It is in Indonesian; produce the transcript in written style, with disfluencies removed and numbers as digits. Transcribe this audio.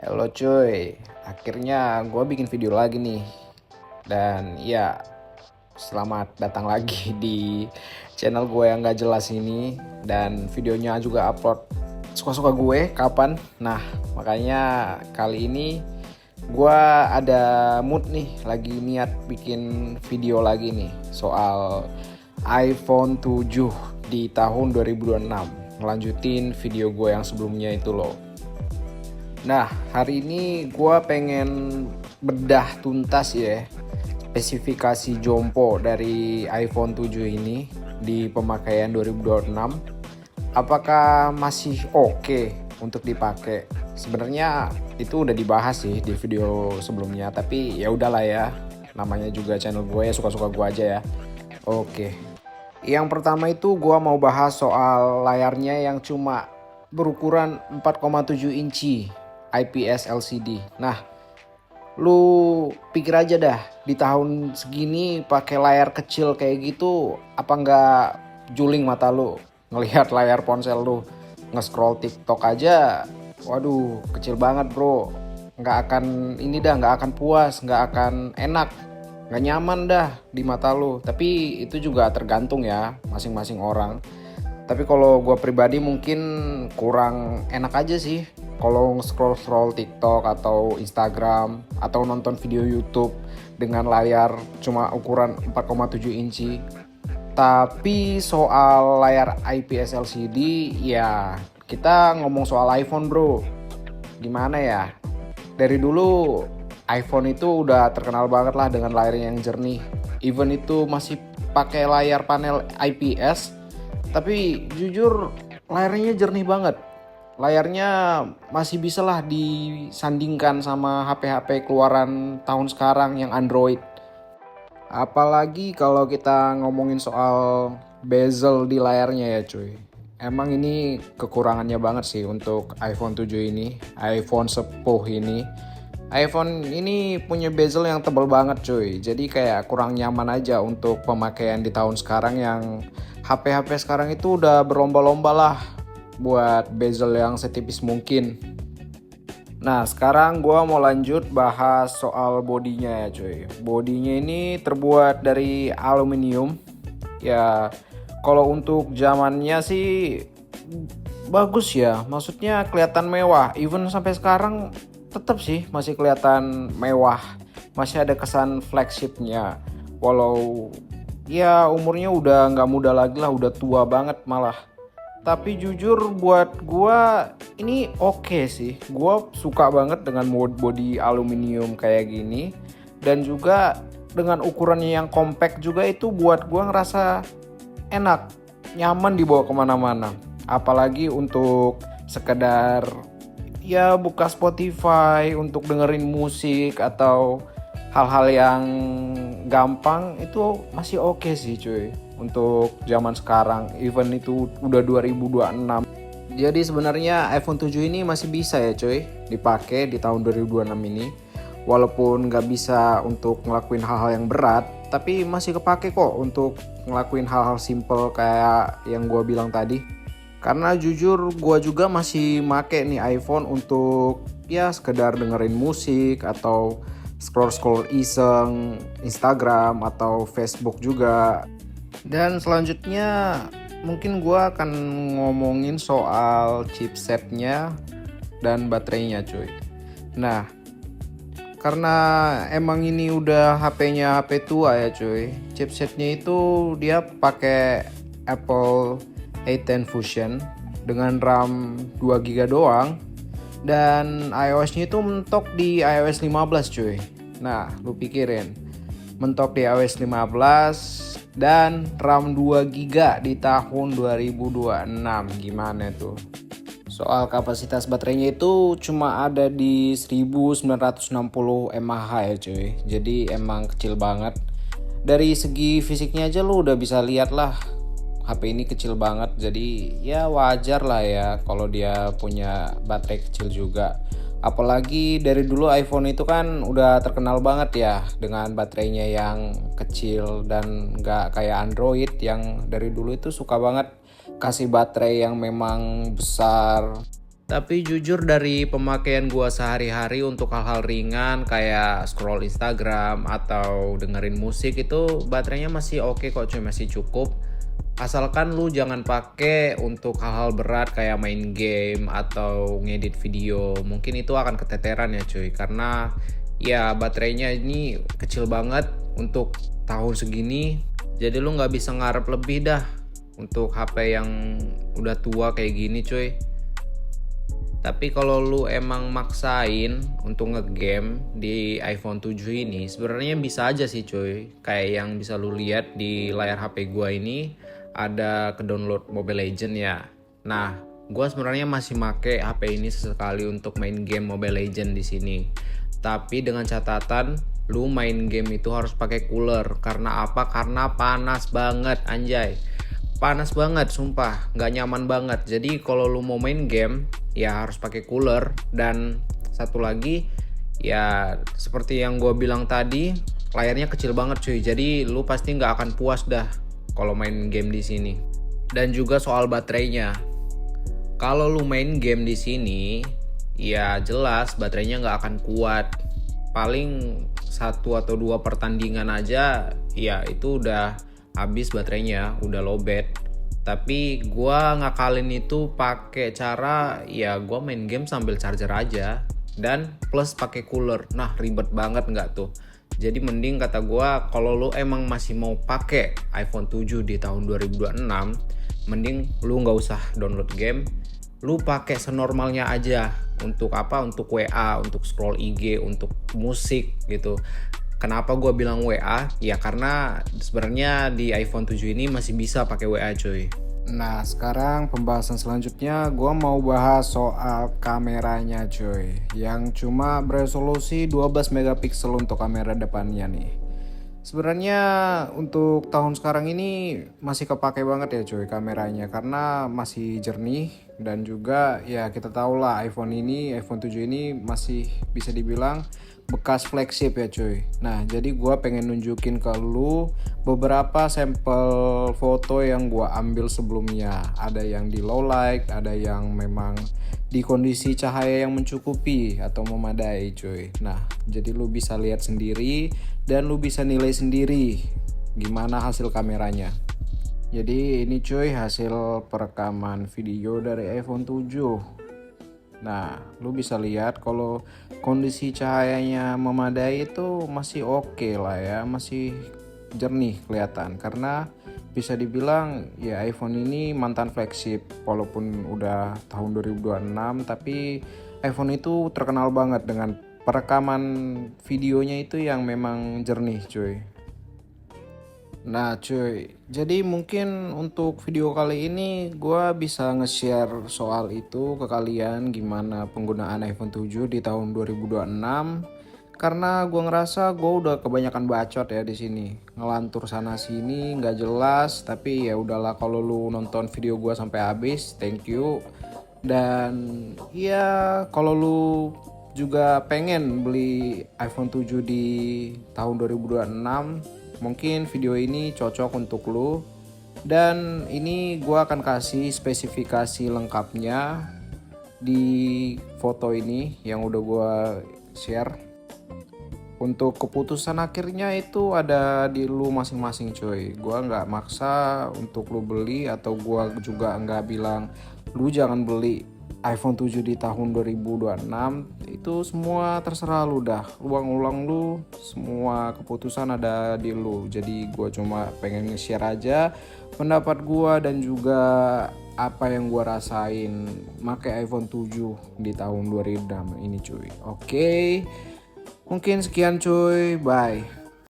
Halo cuy, akhirnya gue bikin video lagi nih. Dan ya, selamat datang lagi di channel gue yang gak jelas ini. Dan videonya juga upload suka-suka gue kapan. Nah, makanya kali ini gue ada mood nih, lagi niat bikin video lagi nih soal iPhone 7 di tahun 2026. Ngelanjutin video gue yang sebelumnya itu loh. Nah, hari ini gue pengen bedah tuntas ya spesifikasi jompo dari iPhone 7 ini di pemakaian 2026. Apakah masih oke untuk dipakai? Sebenarnya itu udah dibahas sih di video sebelumnya, tapi ya udahlah ya. Namanya juga channel gue ya, suka-suka gue aja ya. Oke. Yang pertama itu gue mau bahas soal layarnya yang cuma berukuran 4,7 inci IPS LCD. Nah, lu pikir aja dah, di tahun segini pakai layar kecil kayak gitu, apa nggak juling mata lu ngelihat layar ponsel lu? Nge-scroll TikTok aja, waduh kecil banget bro. Nggak akan ini dah, nggak akan puas, nggak akan enak, nggak nyaman dah di mata lu. Tapi itu juga tergantung ya masing-masing orang. Tapi kalau gue pribadi mungkin kurang enak aja sih kalau scroll TikTok atau Instagram atau nonton video YouTube dengan layar cuma ukuran 4,7 inci. Tapi soal layar IPS LCD ya kita ngomong soal iPhone bro. Gimana ya? Dari dulu iPhone itu udah terkenal banget lah dengan layar yang jernih. Even itu masih pakai layar panel IPS, tapi jujur layarnya jernih banget. Layarnya masih bisa lah disandingkan sama HP-HP keluaran tahun sekarang yang Android. Apalagi kalau kita ngomongin soal bezel di layarnya ya cuy. Emang ini kekurangannya banget sih untuk iPhone 7 ini, iPhone 10 ini. iPhone ini punya bezel yang tebal banget cuy. Jadi kayak kurang nyaman aja untuk pemakaian di tahun sekarang yang HP-HP sekarang itu udah berlomba-lomba lah buat bezel yang setipis mungkin. Nah, sekarang gue mau lanjut bahas soal bodinya ya cuy. Bodinya ini terbuat dari aluminium. Ya, kalau untuk zamannya sih bagus ya. Maksudnya kelihatan mewah. Even sampai sekarang tetap sih masih kelihatan mewah. Masih ada kesan flagshipnya. Walau ya umurnya udah nggak muda lagi lah, udah tua banget malah. Tapi jujur buat gua ini oke sih. Gua suka banget dengan body aluminium kayak gini. Dan juga dengan ukurannya yang compact juga itu buat gua ngerasa enak, nyaman dibawa kemana-mana. Apalagi untuk sekedar ya buka Spotify untuk dengerin musik atau hal-hal yang gampang itu masih oke sih cuy. Untuk zaman sekarang, even itu udah 2026. Jadi sebenarnya iPhone 7 ini masih bisa ya cuy dipakai di tahun 2026 ini. Walaupun gak bisa untuk ngelakuin hal-hal yang berat, tapi masih kepake kok untuk ngelakuin hal-hal simple kayak yang gue bilang tadi. Karena jujur gue juga masih make nih iPhone untuk ya sekedar dengerin musik atau scroll iseng Instagram atau Facebook juga. Dan selanjutnya mungkin gue akan ngomongin soal chipsetnya dan baterainya cuy. Nah, karena emang ini udah HP-nya HP tua ya cuy. Chipsetnya itu dia pakai Apple A10 Fusion dengan RAM 2GB doang. Dan iOS-nya itu mentok di iOS 15 cuy. Nah, lu pikirin. Mentok di iOS 15 dan RAM 2GB di tahun 2026. Gimana tuh? Soal kapasitas baterainya itu cuma ada di 1960 mAh ya cuy. Jadi emang kecil banget. Dari segi fisiknya aja lu udah bisa lihat lah. HP ini kecil banget, jadi ya wajar lah ya kalau dia punya baterai kecil juga. Apalagi dari dulu iPhone itu kan udah terkenal banget ya dengan baterainya yang kecil dan gak kayak Android yang dari dulu itu suka banget kasih baterai yang memang besar. Tapi jujur dari pemakaian gua sehari-hari untuk hal-hal ringan kayak scroll Instagram atau dengerin musik itu baterainya masih oke kok cuy, masih cukup. Asalkan lu jangan pakai untuk hal-hal berat kayak main game atau ngedit video. Mungkin itu akan keteteran ya cuy, karena ya baterainya ini kecil banget untuk tahun segini. Jadi lu nggak bisa ngarep lebih dah untuk HP yang udah tua kayak gini cuy. Tapi kalau lu emang maksain untuk ngegame di iPhone 7 ini, sebenarnya bisa aja sih cuy. Kayak yang bisa lu lihat di layar HP gua ini ada ke download Mobile Legend ya. Nah, gua sebenarnya masih make HP ini sesekali untuk main game Mobile Legend di sini. Tapi dengan catatan lu main game itu harus pakai cooler. Karena apa? Karena panas banget anjay. Panas banget sumpah, nggak nyaman banget. Jadi kalau lu mau main game ya harus pakai cooler. Dan satu lagi ya seperti yang gue bilang tadi, layarnya kecil banget cuy, jadi lu pasti nggak akan puas dah kalau main game di sini. Dan juga soal baterainya, kalau lu main game di sini ya jelas baterainya nggak akan kuat. Paling 1 atau 2 pertandingan aja ya itu udah habis baterainya, udah lowbat. Tapi gua ngakalin itu pakai cara ya gua main game sambil charger aja dan plus pakai cooler. Nah, ribet banget nggak tuh? Jadi mending kata gua kalau lu emang masih mau pakai iPhone 7 di tahun 2026, mending lu nggak usah download game, lu pakai senormalnya aja. Untuk apa? Untuk WA, untuk scroll IG, untuk musik gitu. Kenapa gue bilang WA? Ya karena sebenarnya di iPhone 7 ini masih bisa pakai WA cuy. Nah sekarang pembahasan selanjutnya gue mau bahas soal kameranya cuy, yang cuma beresolusi 12 megapiksel untuk kamera depannya nih. Sebenarnya untuk tahun sekarang ini masih kepake banget ya cuy kameranya, karena masih jernih. Dan juga ya kita tahu lah iPhone 7 ini masih bisa dibilang bekas flagship ya cuy. Nah jadi gue pengen nunjukin ke lu beberapa sampel foto yang gue ambil sebelumnya. Ada yang di low light, ada yang memang di kondisi cahaya yang mencukupi atau memadai cuy. Nah jadi lu bisa lihat sendiri dan lu bisa nilai sendiri gimana hasil kameranya. Jadi ini cuy hasil perekaman video dari iPhone 7. Nah, lu bisa lihat kalau kondisi cahayanya memadai itu masih oke lah ya, masih jernih kelihatan. Karena bisa dibilang ya iPhone ini mantan flagship, walaupun udah tahun 2026, tapi iPhone itu terkenal banget dengan perekaman videonya itu yang memang jernih cuy. Nah cuy, jadi mungkin untuk video kali ini gue bisa nge-share soal itu ke kalian, gimana penggunaan iPhone 7 di tahun 2026. Karena gue ngerasa gue udah kebanyakan bacot ya di sini, ngelantur sana sini nggak jelas. Tapi ya udahlah, kalau lu nonton video gue sampai habis, thank you. Dan ya kalau lu juga pengen beli iPhone 7 di tahun 2026, mungkin video ini cocok untuk lu. Dan ini gue akan kasih spesifikasi lengkapnya di foto ini yang udah gue share. Untuk keputusan akhirnya itu ada di lu masing-masing cuy. Gue nggak maksa untuk lu beli, atau gue juga nggak bilang lu jangan beli iPhone 7 di tahun 2026. Itu semua terserah lu dah, ulang-ulang lu, semua keputusan ada di lu. Jadi gue cuma pengen nge-share aja pendapat gue dan juga apa yang gue rasain pakai iPhone 7 di tahun 2026 ini cuy. Oke, mungkin sekian cuy, bye.